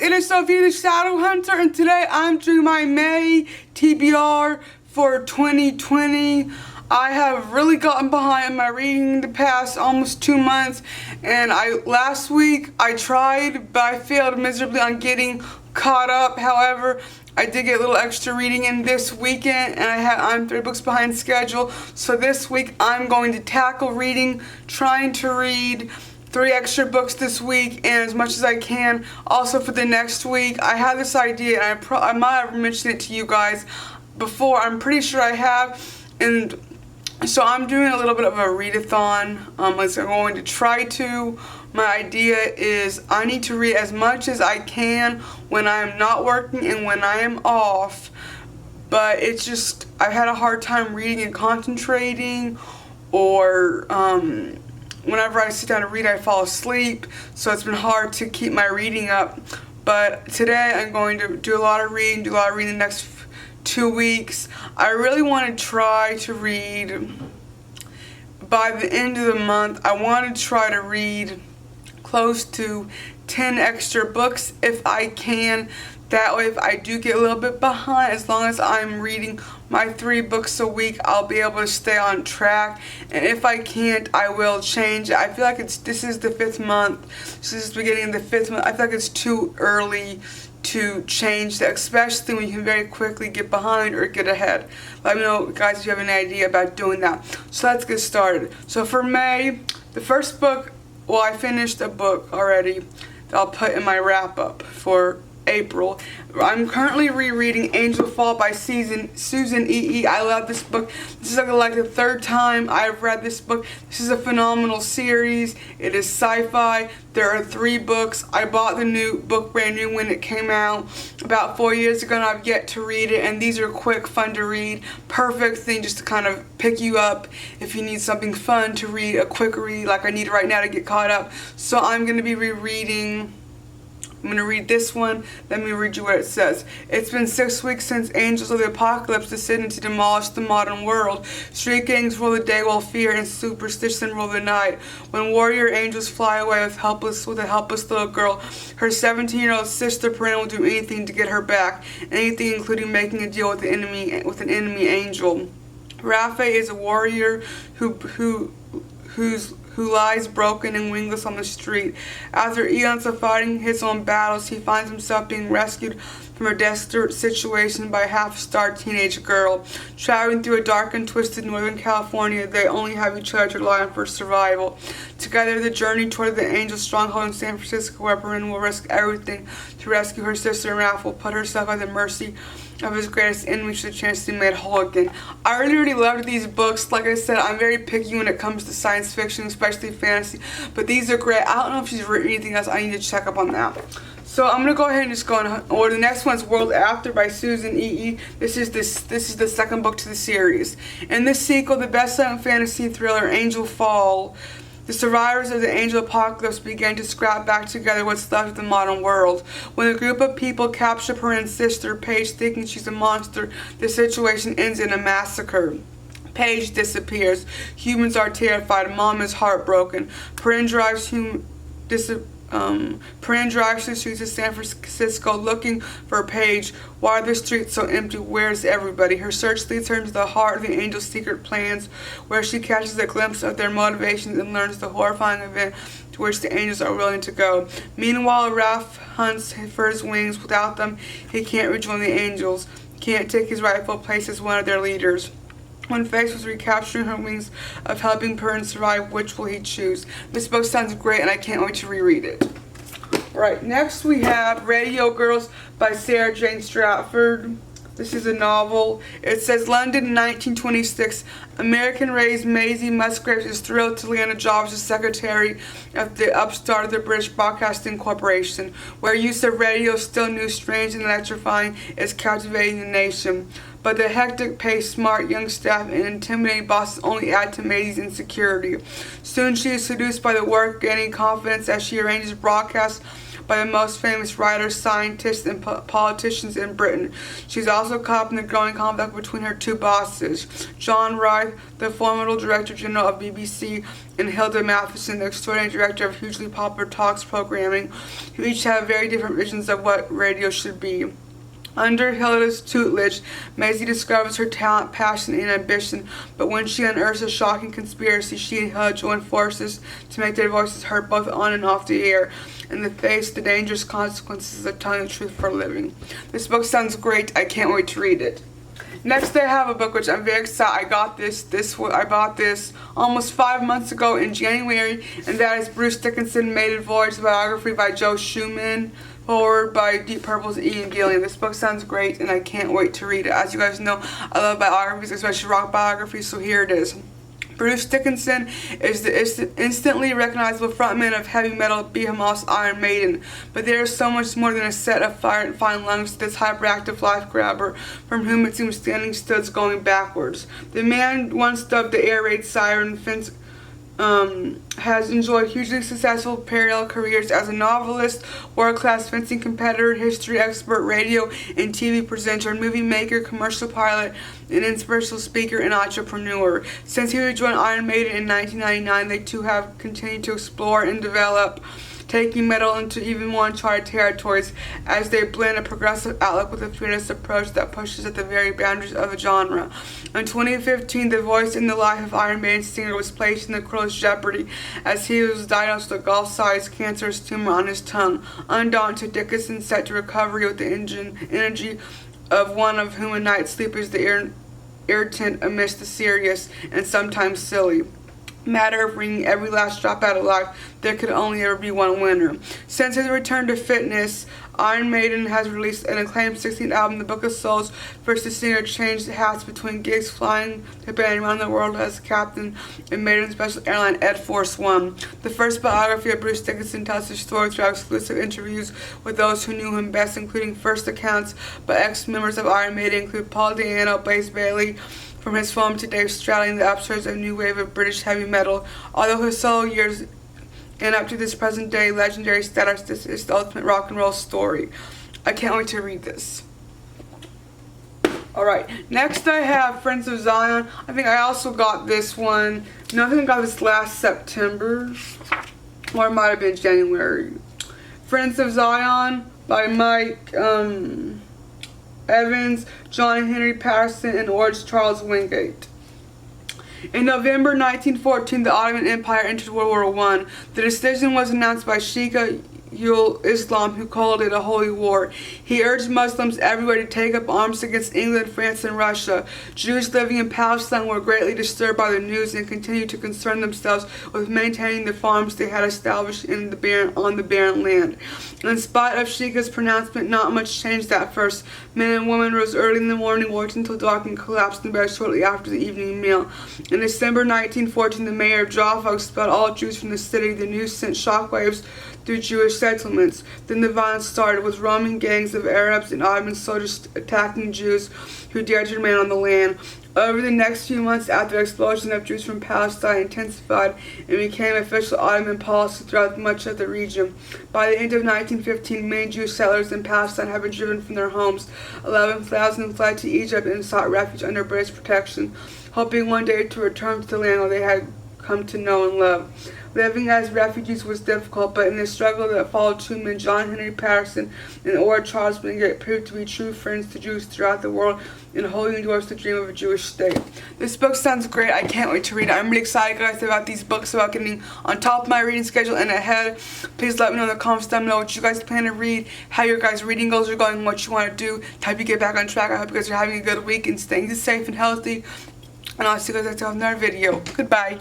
it is Sophie the Shadow Hunter, and today I'm doing my May TBR for 2020. I have really gotten behind my reading the past almost 2 months, and last week I tried, but I failed miserably on getting caught up. However, I did get a little extra reading in this weekend, and I'm 3 books behind schedule. So this week I'm going to tackle reading, trying to read 3 extra books this week, and as much as I can. Also for the next week, I had this idea, and I might have mentioned it to you guys before. I'm pretty sure I have, and so I'm doing a little bit of a readathon. I'm going to try to. My idea is I need to read as much as I can when I'm not working and when I am off, but it's just I've had a hard time reading and concentrating, or whenever I sit down to read, I fall asleep, so it's been hard to keep my reading up. But today I'm going to do a lot of reading, the next 2 weeks. I really want to try to read, by the end of the month, I want to try to read close to 10 extra books if I can. That way, if I do get a little bit behind, as long as I'm reading my 3 books a week, I'll be able to stay on track. And if I can't, I will change. I feel like this is the 5th month. This is the beginning of the 5th month. I feel like it's too early to change that, especially when you can very quickly get behind or get ahead. Let me know, guys, if you have any idea about doing that. So let's get started. So for May, the first book, well, I finished a book already that I'll put in my wrap-up for April. I'm currently rereading Angel Fall by Susan E. I love this book. This is like the 3rd time I've read this book. This is a phenomenal series. It is sci-fi. There are 3 books. I bought the new book brand new when it came out about 4 years ago, and I've yet to read it. And these are quick, fun to read. Perfect thing just to kind of pick you up if you need something fun to read, a quick read like I need right now to get caught up. So I'm going to be rereading. I'm going to read this one. Let me read you what it says. It's been 6 weeks since angels of the apocalypse descended to demolish the modern world. Street gangs rule the day while fear and superstition rule the night. When warrior angels fly away with a helpless little girl, her 17-year-old sister Perenna will do anything to get her back. Anything including making a deal with an enemy angel. Raphael is a warrior who lies broken and wingless on the street. After eons of fighting his own battles, he finds himself being rescued from a desperate situation by a half-starved teenage girl. Traveling through a dark and twisted Northern California, they only have each other to rely on for survival. Together, the journey toward the angel stronghold in San Francisco, where Perenna will risk everything to rescue her sister, and Raph will put herself at the mercy of his greatest enemy should the chance to be made whole again. I really loved these books. Like I said, I'm very picky when it comes to science fiction, especially fantasy, but these are great. I don't know if she's written anything else. I need to check up on that. So I'm gonna go ahead and just go on. Or the next one's World After by Susan E. This is the 2nd book to the series. In this sequel, the best-selling fantasy thriller Angel Fall, the survivors of the angel apocalypse began to scrap back together what's left of the modern world. When a group of people capture Perenna's sister, Paige, thinking she's a monster, the situation ends in a massacre. Paige disappears. Humans are terrified. Mom is heartbroken. Perenna drives through the streets of San Francisco looking for Paige. Why are the streets so empty? Where's everybody? Her search leads her into the heart of the angel's secret plans, where she catches a glimpse of their motivations and learns the horrifying event to which the angels are willing to go. Meanwhile, Raph hunts for his wings. Without them, he can't rejoin the angels. He can't take his rightful place as one of their leaders. When faced with recapturing her wings of helping Perenna survive, which will he choose? This book sounds great, and I can't wait to reread it. Alright, next we have Radio Girls by Sarah Jane Stratford. This is a novel. It says, London, 1926. American-raised Maisie Musgraves is thrilled to land a job as a secretary of the upstart of the British Broadcasting Corporation, where use of radio, still new, strange, and electrifying, is captivating the nation. But the hectic pace, smart young staff, and intimidating bosses only add to Maisie's insecurity. Soon she is seduced by the work, gaining confidence as she arranges broadcasts by the most famous writers, scientists, and politicians in Britain. She's also caught in the growing conflict between her two bosses, John Wright, the formidable Director General of BBC, and Hilda Matheson, the extraordinary director of hugely popular talks programming, who each have very different visions of what radio should be. Under Hilda's tutelage, Maisie discovers her talent, passion, and ambition, but when she unearths a shocking conspiracy, she and Hilda join forces to make their voices heard both on and off the air, and to face the dangerous consequences of telling the truth for a living. This book sounds great. I can't wait to read it. Next, I have a book which I'm very excited. I bought this almost 5 months ago in January, and that is Bruce Dickinson, Maiden Voyage, biography by Joe Schumann, forward by Deep Purple's Ian Gillian. This book sounds great, and I can't wait to read it. As you guys know, I love biographies, especially rock biographies, so here it is. Bruce Dickinson is the instantly recognizable frontman of heavy metal behemoths Iron Maiden, but there is so much more than a set of fine lungs to this hyperactive life grabber, from whom it seems standing still is going backwards. The man, once dubbed the air raid siren, has enjoyed hugely successful parallel careers as a novelist, world-class fencing competitor, history expert, radio and TV presenter, movie maker, commercial pilot, an inspirational speaker, and entrepreneur. Since he rejoined Iron Maiden in 1999, they too have continued to explore and develop, taking metal into even more uncharted territories as they blend a progressive outlook with a fearless approach that pushes at the very boundaries of the genre. In 2015, the voice in the life of Iron Maiden singer was placed in the cruelest jeopardy as he was diagnosed with a golf-sized cancerous tumor on his tongue. Undaunted, Dickinson set to recovery with the energy of one of whom a night's sleep is the irritant amidst the serious and sometimes silly matter of wringing every last drop out of life. There could only ever be one winner. Since his return to fitness, Iron Maiden has released an acclaimed 16th album, The Book of Souls, first the singer changed hats between gigs, flying the band around the world as captain of Maiden's special airline Ed Force One. The first biography of Bruce Dickinson tells his story through exclusive interviews with those who knew him best, including first accounts by ex-members of Iron Maiden, include Paul Di'Anno, Blaze Bayley, from his film to Dave straddling the upsurge of new wave of British heavy metal. Although his solo years and up to this present day legendary status, this is the ultimate rock and roll story. I can't wait to read this. Alright, next I have Friends of Zion. I think I also got this one. No, I think I got this last September, or it might have been January. Friends of Zion by Mike Evans, John Henry Patterson, and George Charles Wingate. In November 1914, the Ottoman Empire entered World War I. The decision was announced by Sheikh Islam, who called it a holy war. He urged Muslims everywhere to take up arms against England, France, and Russia. Jews living in Palestine were greatly disturbed by the news and continued to concern themselves with maintaining the farms they had established on the barren land. In spite of Sheikha's pronouncement, not much changed at first. Men and women rose early in the morning, worked until dark, and collapsed in bed shortly after the evening meal. In December 1914, the mayor of Jaffa expelled all Jews from the city. The news sent shockwaves through Jewish settlements. Then the violence started, with roaming gangs of Arabs and Ottoman soldiers attacking Jews who dared to remain on the land. Over the next few months after the expulsion of Jews from Palestine intensified and became official Ottoman policy throughout much of the region. By the end of 1915, many Jewish settlers in Palestine had been driven from their homes. 11,000 fled to Egypt and sought refuge under British protection, hoping one day to return to the land where they had come to know and love. Living as refugees was difficult, but in the struggle that followed, two men, John Henry Patterson and George Charles Wingate, proved to be true friends to Jews throughout the world and wholly endorsed the dream of a Jewish state. This book sounds great. I can't wait to read it. I'm really excited, guys, about these books, about getting on top of my reading schedule and ahead. Please let me know in the comments down below what you guys plan to read, how your guys' reading goals are going, what you want to do to help you get back on track. I hope you guys are having a good week and staying safe and healthy. And I'll see you guys next time in another video. Goodbye.